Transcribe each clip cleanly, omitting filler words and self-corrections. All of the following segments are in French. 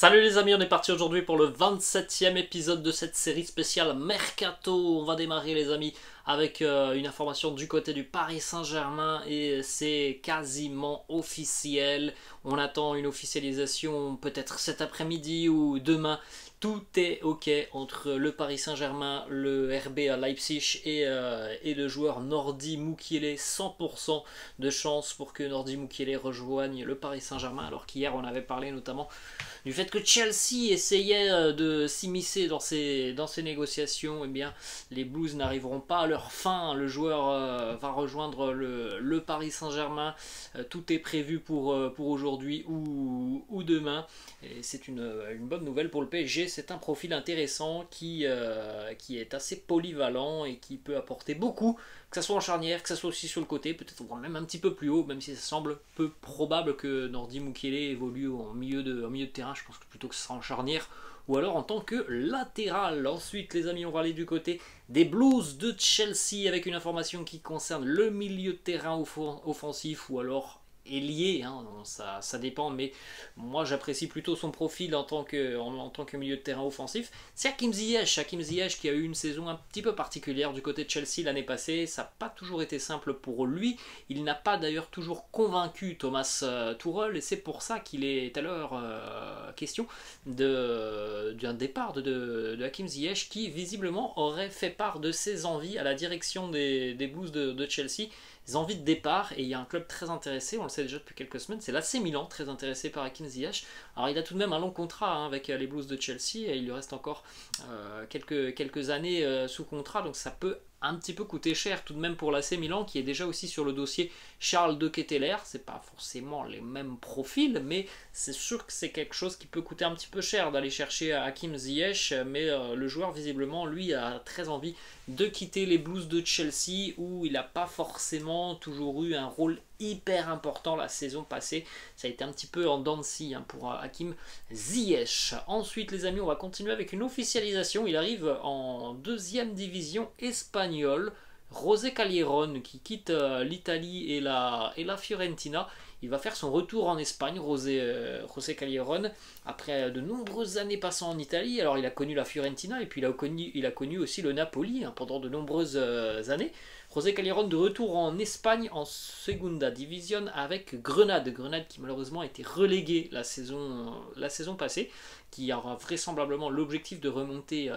Salut les amis, on est parti aujourd'hui pour le 27e épisode de cette série spéciale Mercato. On va démarrer les amis avec une information du côté du Paris Saint-Germain et c'est quasiment officiel. On attend une officialisation peut-être cet après-midi ou demain. Tout est ok entre le Paris Saint-Germain, le RB à Leipzig et le joueur Nordi Mukiele. 100% de chance pour que Nordi Mukiele rejoigne le Paris Saint-Germain, alors qu'hier on avait parlé notamment du fait que Chelsea essayait de s'immiscer dans ces négociations. Eh bien, les Blues n'arriveront pas à leur fin. Le joueur va rejoindre le Paris Saint-Germain. Tout est prévu pour aujourd'hui ou demain. Et c'est une bonne nouvelle pour le PSG. C'est un profil intéressant qui est assez polyvalent et qui peut apporter beaucoup, que ce soit en charnière, que ce soit aussi sur le côté, peut-être même un petit peu plus haut, même si ça semble peu probable que Nordi Mukiele évolue en milieu de terrain. Je pense que plutôt que ce sera en charnière ou alors en tant que latéral. Ensuite les amis, on va aller du côté des Blues de Chelsea avec une information qui concerne le milieu de terrain offensif ou alors ailier, hein, ça dépend, mais moi j'apprécie plutôt son profil en tant que milieu de terrain offensif. C'est Hakim Ziyech qui a eu une saison un petit peu particulière du côté de Chelsea l'année passée. Ça n'a pas toujours été simple pour lui. Il n'a pas d'ailleurs toujours convaincu Thomas Tuchel et c'est pour ça qu'il est à l'heure question d'un départ de Hakim Ziyech, qui visiblement aurait fait part de ses envies à la direction des Blues de Chelsea. Des envies de départ, et il y a un club très intéressé, on le sait déjà depuis quelques semaines, c'est l'AC Milan, très intéressé par Hakim Ziyech. Alors il a tout de même un long contrat avec les Blues de Chelsea, et il lui reste encore quelques années sous contrat, donc ça peut un petit peu coûter cher tout de même pour l'AC Milan, qui est déjà aussi sur le dossier Charles de Ketteler. C'est pas forcément les mêmes profils, mais c'est sûr que c'est quelque chose qui peut coûter un petit peu cher d'aller chercher Hakim Ziyech, mais le joueur visiblement lui a très envie de quitter les Blues de Chelsea, où il n'a pas forcément toujours eu un rôle hyper important la saison passée. Ça a été un petit peu en dents de scie pour Hakim Ziyech. Ensuite les amis, on va continuer avec une officialisation. Il arrive en deuxième division espagnole. José Callejon qui quitte l'Italie et la Fiorentina. Il va faire son retour en Espagne, José Callejon, après de nombreuses années passées en Italie. Alors il a connu la Fiorentina et puis il a connu aussi le Napoli pendant de nombreuses années. José Callejon de retour en Espagne en Segunda División avec Grenade qui malheureusement a été relégué la saison passée, qui aura vraisemblablement l'objectif de remonter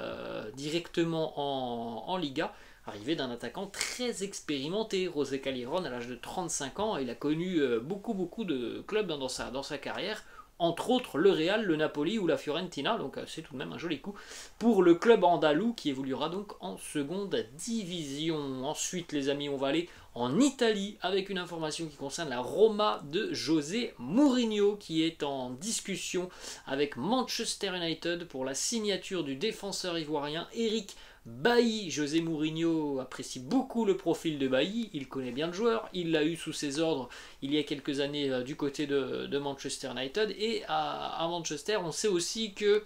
directement en Liga. Arrivé d'un attaquant très expérimenté, José Callejon, à l'âge de 35 ans. Il a connu beaucoup de clubs dans sa carrière, entre autres le Real, le Napoli ou la Fiorentina, donc c'est tout de même un joli coup pour le club andalou qui évoluera donc en seconde division. Ensuite les amis, on va aller en Italie avec une information qui concerne la Roma de José Mourinho, qui est en discussion avec Manchester United pour la signature du défenseur ivoirien Eric Bailly. José Mourinho apprécie beaucoup le profil de Bailly, il connaît bien le joueur, il l'a eu sous ses ordres il y a quelques années du côté de Manchester United, et à Manchester on sait aussi que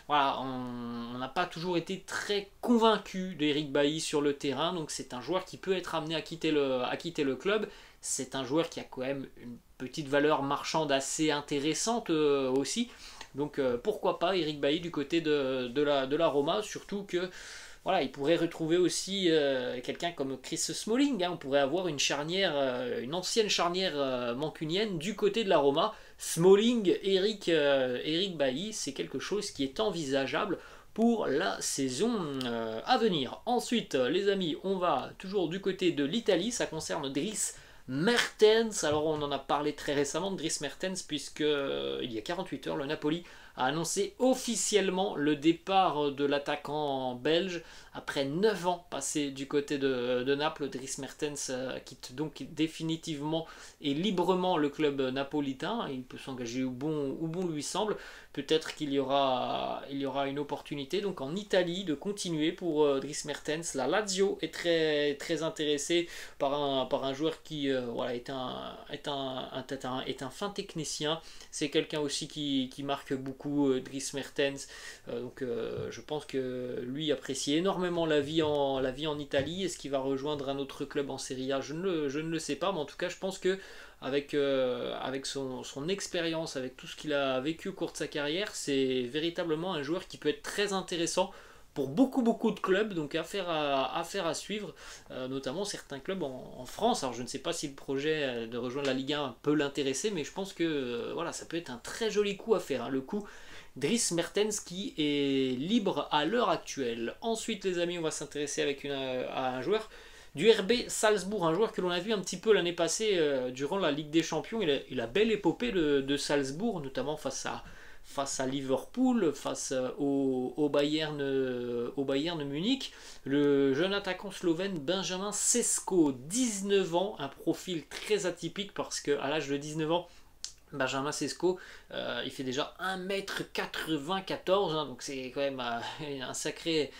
voilà, on n'a pas toujours été très convaincu d'Eric Bailly sur le terrain, donc c'est un joueur qui peut être amené à quitter le club. C'est un joueur qui a quand même une petite valeur marchande assez intéressante aussi, donc pourquoi pas Eric Bailly du côté de la Roma, surtout que voilà, il pourrait retrouver aussi quelqu'un comme Chris Smalling. On pourrait avoir une ancienne charnière mancunienne du côté de la Roma. Smalling, Eric Bailly, c'est quelque chose qui est envisageable pour la saison à venir. Ensuite, les amis, on va toujours du côté de l'Italie. Ça concerne Dries Mertens. Alors on en a parlé très récemment de Dries Mertens, puisque il y a 48 heures, le Napoli a annoncé officiellement le départ de l'attaquant belge. Après 9 ans passés du côté de Naples, Dries Mertens quitte donc définitivement et librement le club napolitain. Il peut s'engager où bon lui semble. Peut-être qu'il y aura une opportunité donc en Italie de continuer pour Dries Mertens. La Lazio est très intéressée par un joueur qui voilà, est un fin technicien. C'est quelqu'un aussi qui marque beaucoup, Dries Mertens. Je pense que lui apprécie énormément la vie en Italie. Est-ce qu'il va rejoindre un autre club en Serie A? Je ne le sais pas, mais en tout cas je pense que avec son expérience, avec tout ce qu'il a vécu au cours de sa carrière, c'est véritablement un joueur qui peut être très intéressant pour beaucoup de clubs, donc affaire à suivre, notamment certains clubs en France. Alors je ne sais pas si le projet de rejoindre la Ligue 1 peut l'intéresser, mais je pense que voilà, ça peut être un très joli coup à faire, hein, le coup Dries Mertens qui est libre à l'heure actuelle. Ensuite les amis, on va s'intéresser à un joueur du RB Salzbourg, un joueur que l'on a vu un petit peu l'année passée durant la Ligue des Champions. Il a belle épopée de Salzbourg, notamment face à Liverpool, face au Bayern Munich. Le jeune attaquant slovène Benjamin Sesko, 19 ans, un profil très atypique parce qu'à l'âge de 19 ans, Benjamin Sesko, il fait déjà 1m94, hein, donc c'est quand même un sacré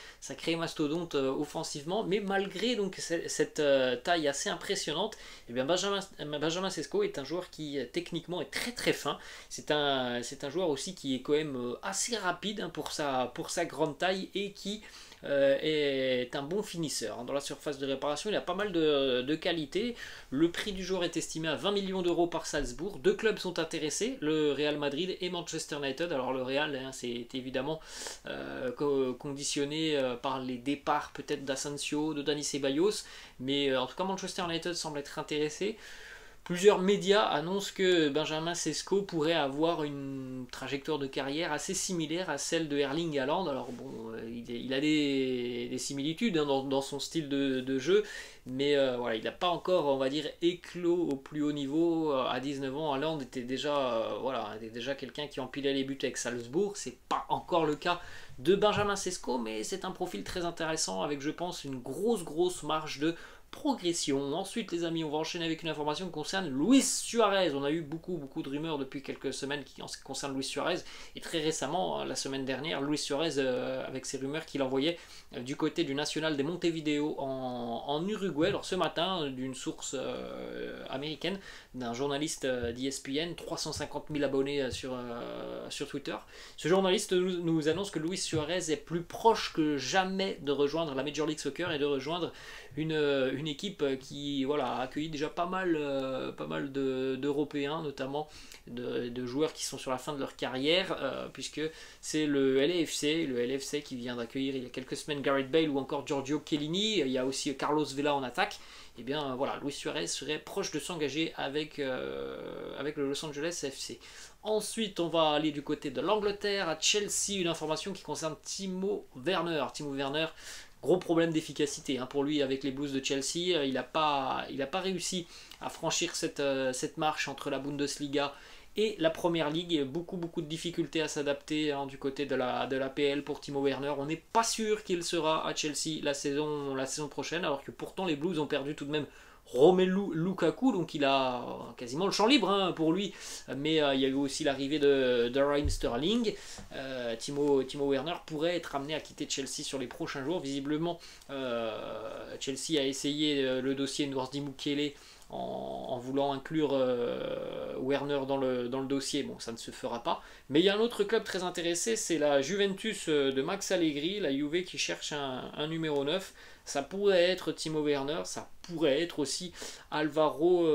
mastodonte offensivement, mais malgré donc cette taille assez impressionnante, eh bien Benjamin Sesko est un joueur qui techniquement est très fin. C'est un joueur aussi qui est quand même assez rapide, hein, pour sa grande taille, et qui est un bon finisseur. Dans la surface de réparation, il a pas mal de qualité. Le prix du joueur est estimé à 20 millions d'euros par Salzbourg. Deux clubs sont intéressés, le Real Madrid et Manchester United. Alors le Real, hein, c'est évidemment conditionné par les départs peut-être d'Asensio, de Dani Ceballos, mais en tout cas Manchester United semble être intéressé. Plusieurs médias annoncent que Benjamin Sesko pourrait avoir une trajectoire de carrière assez similaire à celle de Erling Haaland. Alors bon, il a des similitudes, hein, dans son style de jeu, mais voilà, il n'a pas encore, on va dire, éclos au plus haut niveau. À 19 ans, Haaland était déjà quelqu'un qui empilait les buts avec Salzbourg. C'est pas encore le cas de Benjamin Sesko, mais c'est un profil très intéressant avec, je pense, une grosse marge de progression. Ensuite les amis, on va enchaîner avec une information qui concerne Luis Suarez. On a eu beaucoup de rumeurs depuis quelques semaines qui concernent Luis Suarez, et très récemment, la semaine dernière, Luis Suarez avec ses rumeurs qu'il envoyait du côté du Nacional de Montevideo en Uruguay. Alors ce matin, d'une source américaine, d'un journaliste d'ESPN, 350 000 abonnés sur Twitter, ce journaliste nous annonce que Luis Suarez est plus proche que jamais de rejoindre la Major League Soccer et de rejoindre une équipe qui, voilà, a accueilli déjà pas mal d'Européens, notamment de joueurs qui sont sur la fin de leur carrière, puisque c'est le LAFC qui vient d'accueillir il y a quelques semaines Gareth Bale ou encore Giorgio Chiellini. Il y a aussi Carlos Vela en attaque. Et bien voilà, Luis Suarez serait proche de s'engager avec le Los Angeles FC. Ensuite, on va aller du côté de l'Angleterre, à Chelsea, une information qui concerne Timo Werner. Timo Werner, gros problème d'efficacité, hein, pour lui avec les Blues de Chelsea. Il n'a pas réussi à franchir cette marche entre la Bundesliga et la Première Ligue. Beaucoup de difficultés à s'adapter, hein, du côté de la PL pour Timo Werner. On n'est pas sûr qu'il sera à Chelsea la saison prochaine, alors que pourtant les Blues ont perdu tout de même Romelu Lukaku, donc il a quasiment le champ libre, hein, pour lui. Mais il y a eu aussi l'arrivée de Raheem Sterling. Timo Werner pourrait être amené à quitter Chelsea sur les prochains jours. Visiblement, Chelsea a essayé le dossier Nordin Mukiele en voulant inclure Werner dans le dossier. Bon, ça ne se fera pas. Mais il y a un autre club très intéressé, c'est la Juventus de Max Allegri, la Juve, qui cherche un numéro 9. Ça pourrait être Timo Werner, ça pourrait être aussi Alvaro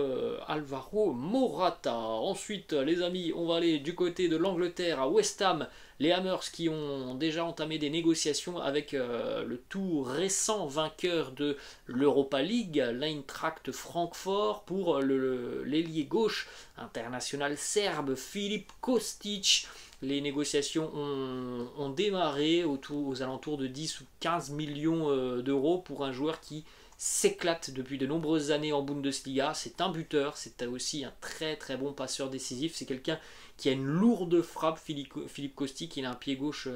Morata. Ensuite, les amis, on va aller du côté de l'Angleterre, à West Ham. Les Hammers qui ont déjà entamé des négociations avec le tout récent vainqueur de l'Europa League, l'Eintracht Francfort, pour l'ailier gauche international serbe Filip Kostic. Les négociations ont démarré aux alentours de 10 ou 15 millions d'euros pour un joueur qui s'éclate depuis de nombreuses années en Bundesliga. C'est un buteur, c'est aussi un très bon passeur décisif. C'est quelqu'un qui a une lourde frappe, Filip Kostic. Il a un pied gauche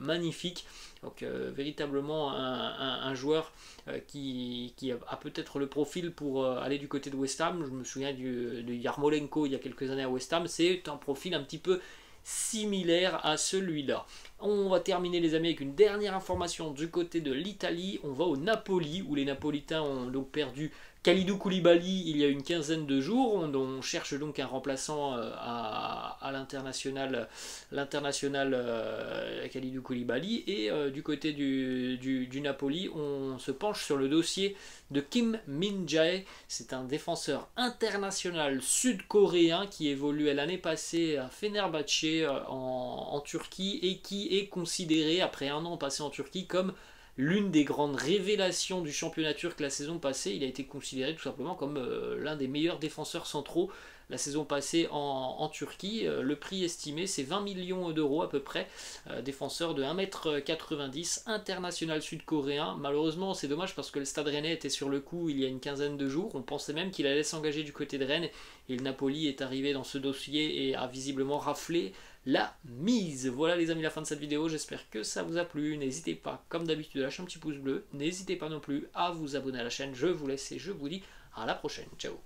magnifique. Donc véritablement un joueur qui a peut-être le profil pour aller du côté de West Ham. Je me souviens de Yarmolenko il y a quelques années à West Ham. C'est un profil un petit peu similaire à celui-là. On va terminer les amis avec une dernière information du côté de l'Italie. On va au Napoli, où les Napolitains ont donc perdu Kalidou Koulibaly, il y a une quinzaine de jours, on cherche donc un remplaçant à l'international Kalidou Koulibaly. Et du côté du Napoli, on se penche sur le dossier de Kim Min-jae. C'est un défenseur international sud-coréen qui évoluait l'année passée à Fenerbahçe en Turquie et qui est considéré, après un an passé en Turquie, comme l'une des grandes révélations du championnat turc la saison passée. Il a été considéré tout simplement comme l'un des meilleurs défenseurs centraux la saison passée en Turquie. Le prix estimé, c'est 20 millions d'euros à peu près. Défenseur de 1m90, international sud-coréen. Malheureusement, c'est dommage parce que le Stade Rennais était sur le coup il y a une quinzaine de jours. On pensait même qu'il allait s'engager du côté de Rennes. Et le Napoli est arrivé dans ce dossier et a visiblement raflé la mise. Voilà les amis, la fin de cette vidéo, j'espère que ça vous a plu. N'hésitez pas, comme d'habitude, à lâcher un petit pouce bleu. N'hésitez pas non plus à vous abonner à la chaîne. Je vous laisse et je vous dis à la prochaine. Ciao.